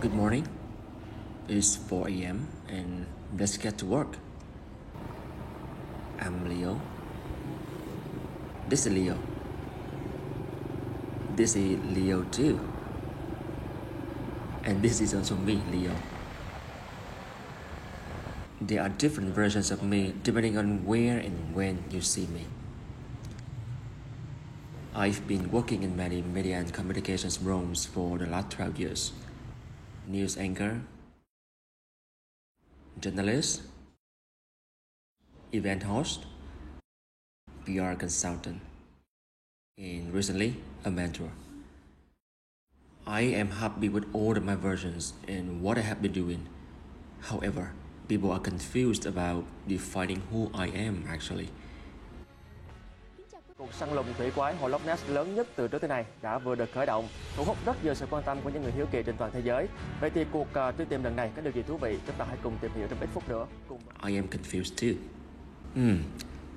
Good morning. It's 4 a.m. and let's get to work. I'm Leo. This is Leo. This is Leo too. And this is also me, Leo. There are different versions of me depending on where and when you see me. I've been working in many media and communications roles for the last 12 years. News anchor, journalist, event host, PR consultant, and recently a mentor. I am happy with all of my versions and what I have been doing. However, people are confused about defining who I am actually. Cuộc săn lùng thủy quái hồ Loch Ness lớn nhất từ trước tới nay đã vừa được khởi động, thu hút rất nhiều sự quan tâm của những người hiếu kỳ trên toàn thế giới. Vậy thì cuộc truy tìm lần này có điều gì thú vị? Chúng ta hãy cùng tìm hiểu trong ít phút nữa. I am confused too.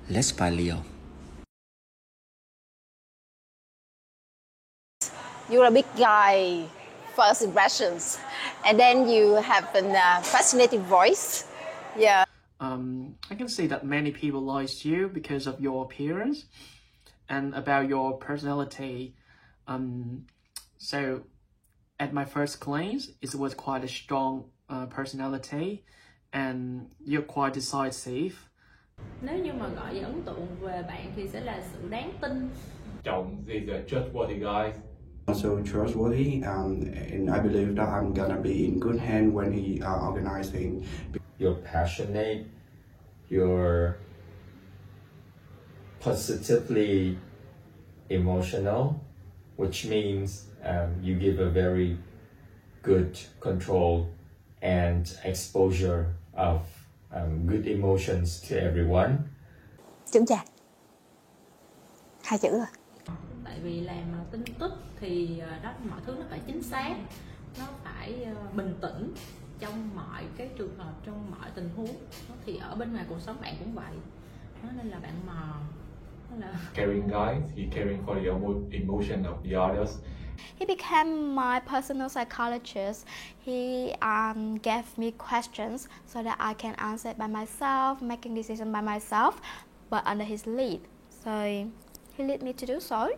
Let's find Leo. You're a big guy, first impressions, and then you have a fascinating voice. Yeah. I can see that many people liked you because of your appearance and about your personality. So at my first glance, it was quite a strong personality and you're quite decisive. Nếu như mà gọi về ấn tượng về bạn thì sẽ là sự đáng tin. Trọng is a trustworthy guy. Also trustworthy, and I believe that I'm gonna be in good hand when he organizing. You're passionate. You're positively emotional, which means you give a very good control and exposure of good emotions to everyone. Chững chạc. 2 chữ rồi. Tại vì làm tin tức thì đó mọi thứ nó phải chính xác, nó phải bình tĩnh trong mọi cái trường hợp, trong mọi tình huống. Thì ở bên ngoài cuộc sống bạn cũng vậy. Nên là bạn mò. Caring guy, he caring for the emotion of the others. He became my personal psychologist. He gave me questions so that I can answer it by myself, making decisions by myself, but under his lead. So he led me to do so,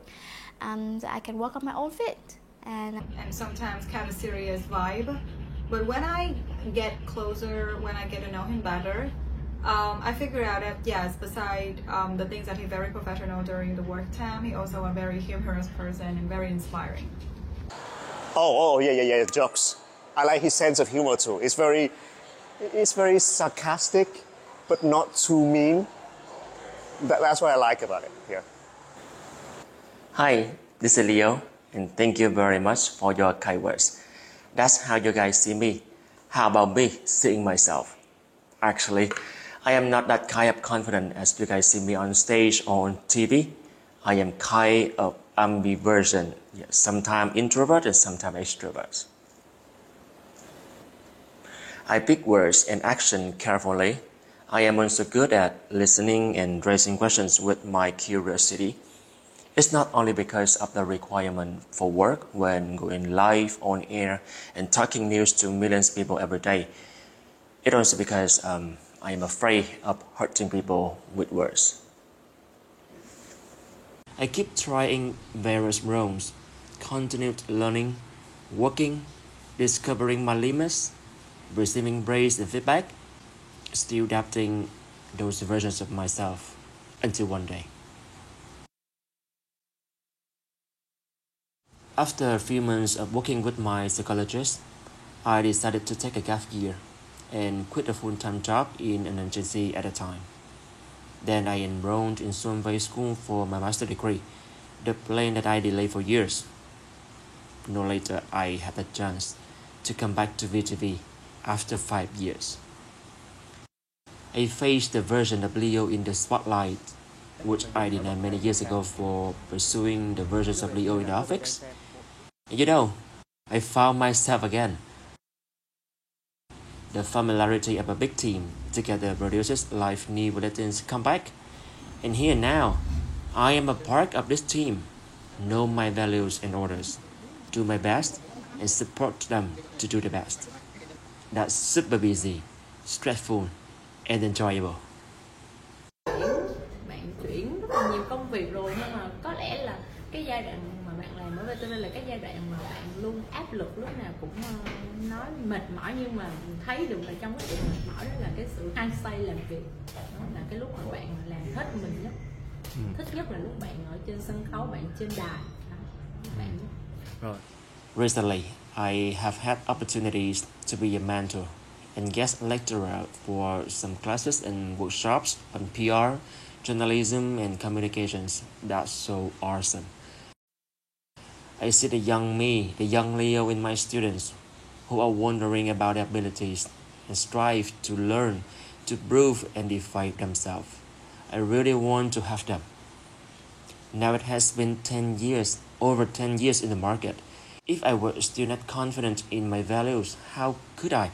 and I can work on my own feet. And sometimes kind of serious vibe. But when I get closer, when I get to know him better, I figure out that yes, beside the things that he's very professional during the work time, he also a very humorous person and very inspiring. Yeah, jokes. I like his sense of humor too. It's very sarcastic, but not too mean. That's what I like about it. Yeah. Hi, this is Leo, and thank you very much for your kind words. That's how you guys see me. How about me seeing myself? Actually, I am not that kind of confident as you guys see me on stage or on TV. I am kind of ambiversion. Yeah, sometimes introvert and sometimes extrovert. I pick words and action carefully. I am also good at listening and raising questions with my curiosity. It's not only because of the requirement for work when going live on air and talking news to millions of people every day. It's also because I am afraid of hurting people with words. I keep trying various roles, continued learning, working, discovering my limits, receiving praise and feedback, still adapting those versions of myself until one day. After a few months of working with my psychologist, I decided to take a gap year and quit a full-time job in an agency at a time. Then I enrolled in Solvay Brussels School for my master's degree, the plan that I delayed for years. No later, I had the chance to come back to VTV after 5 years. I faced the version of Leo in the spotlight, which I denied many years ago for pursuing the versions of Leo in the office. You know, I found myself again. The familiarity of a big team together produces life new bulletins come back. And here now, I am a part of this team, know my values and orders. do my best, and support them to do the best. That's super busy, stressful, and enjoyable. Bạn chuyển rất là nhiều công việc rồi, nhưng mà có lẽ là cái giai đoạn mà bạn làm ở VTV là cái giai đoạn mà bạn luôn áp lực, lúc nào cũng nói mệt mỏi, nhưng mà thấy được là trong cái sự mệt mỏi đó là cái sự hăng say làm việc. Đó là cái lúc mà bạn làm hết mình nhất. Thích nhất là lúc bạn ở trên sân khấu, bạn trên đài. Bạn Right. Recently, I have had opportunities to be a mentor and guest lecturer for some classes and workshops on PR, journalism, and communications. That's so awesome. I see the young me, the young Leo in my students who are wondering about their abilities and strive to learn, to prove and define themselves. I really want to have them. Now it has been 10 years, over 10 years in the market. If I were still not confident in my values, how could I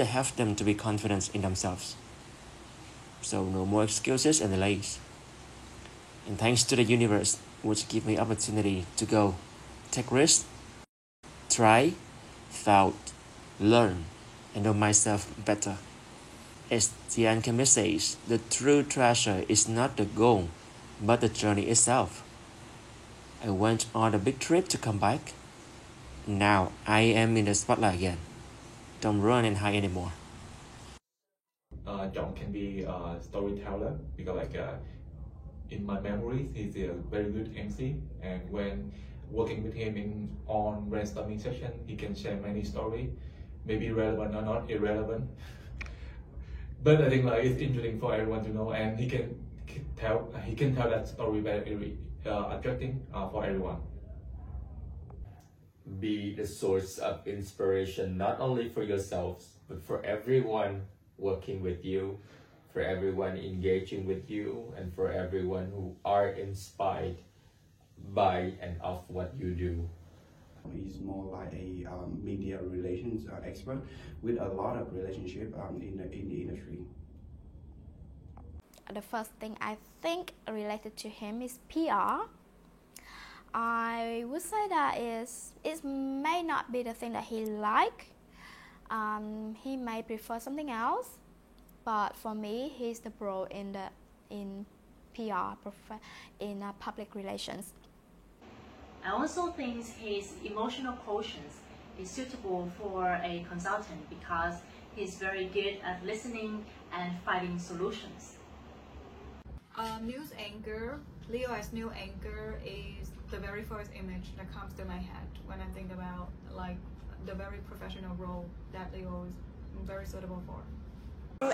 have them to be confident in themselves? So no more excuses and delays. And thanks to the universe, which give me opportunity to go, take risks, try, fail, learn, and know myself better. As the alchemist says, the true treasure is not the goal, but the journey itself. I went on a big trip to come back. Now I am in the spotlight again. Don't run and hide anymore. John can be a storyteller because in my memories, he's a very good MC, and when working with him on brainstorming session, he can share many stories, maybe relevant or not irrelevant. But I think it's interesting for everyone to know, and he can tell that story very attracting for everyone. Be the source of inspiration not only for yourselves but for everyone working with you, for everyone engaging with you, and for everyone who are inspired by and of what you do. He's more like a media relations expert with a lot of relationship in the industry. The first thing I think related to him is PR. I would say that it may not be the thing that he like. He may prefer something else, but for me, he's the pro in PR, in public relations. I also think his emotional quotient is suitable for a consultant because he's very good at listening and finding solutions. News anchor, Leo as news anchor is the very first image that comes to my head when I think about the very professional role that Leo is very suitable for.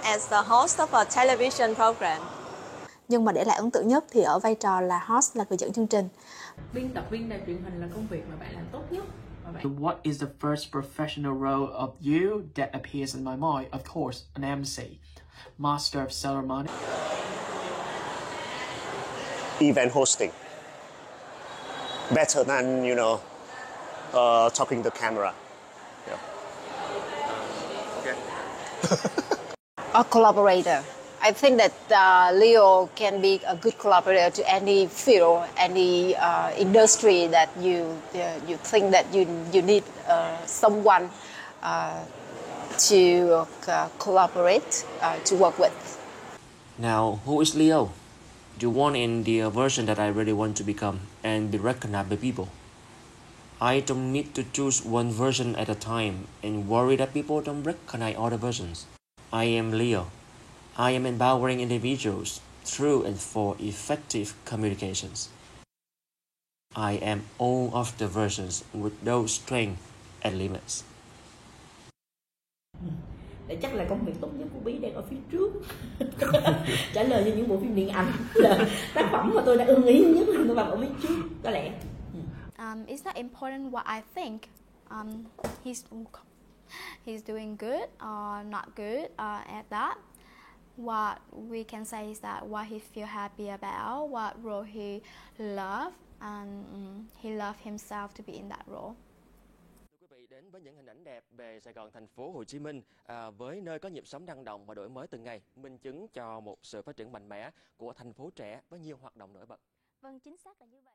As the host of a television program. Nhưng mà để lại ấn tượng nhất thì ở vai trò là host, là người dẫn chương trình. Biên tập viên đài truyền hình là công việc mà bạn làm tốt nhất. What is the first professional role of you that appears in my mind? Of course, an MC, master of ceremony. Event hosting. Better than, talking to camera. Yeah. Okay. A collaborator. I think that Leo can be a good collaborator to any field, any industry that you think that you need someone to collaborate, to work with. Now, who is Leo? The one in the version that I really want to become and be recognized by people. I don't need to choose one version at a time and worry that people don't recognize other versions. I am Leo. I am empowering individuals through and for effective communications. I am all of the versions with those strengths and limits. Để chắc là công việc tốt nhất của Bí đang ở phía trước. Trả lời cho những bộ phim điện ảnh là tác phẩm mà tôi đã ưng ý nhất là tôi bằng ở phía trước, có lẽ. It's not important what I think. He's doing good or not good at that. What we can say is that what he feel happy about, what role he love, and he love himself to be in that role. Thưa quý vị, đến với những hình ảnh đẹp về Sài Gòn, thành phố Hồ Chí Minh, với nơi có nhịp sống năng động và đổi mới từng ngày, minh chứng cho một sự phát triển mạnh mẽ của thành phố trẻ với nhiều hoạt động nổi bật. Vâng, chính xác là như vậy.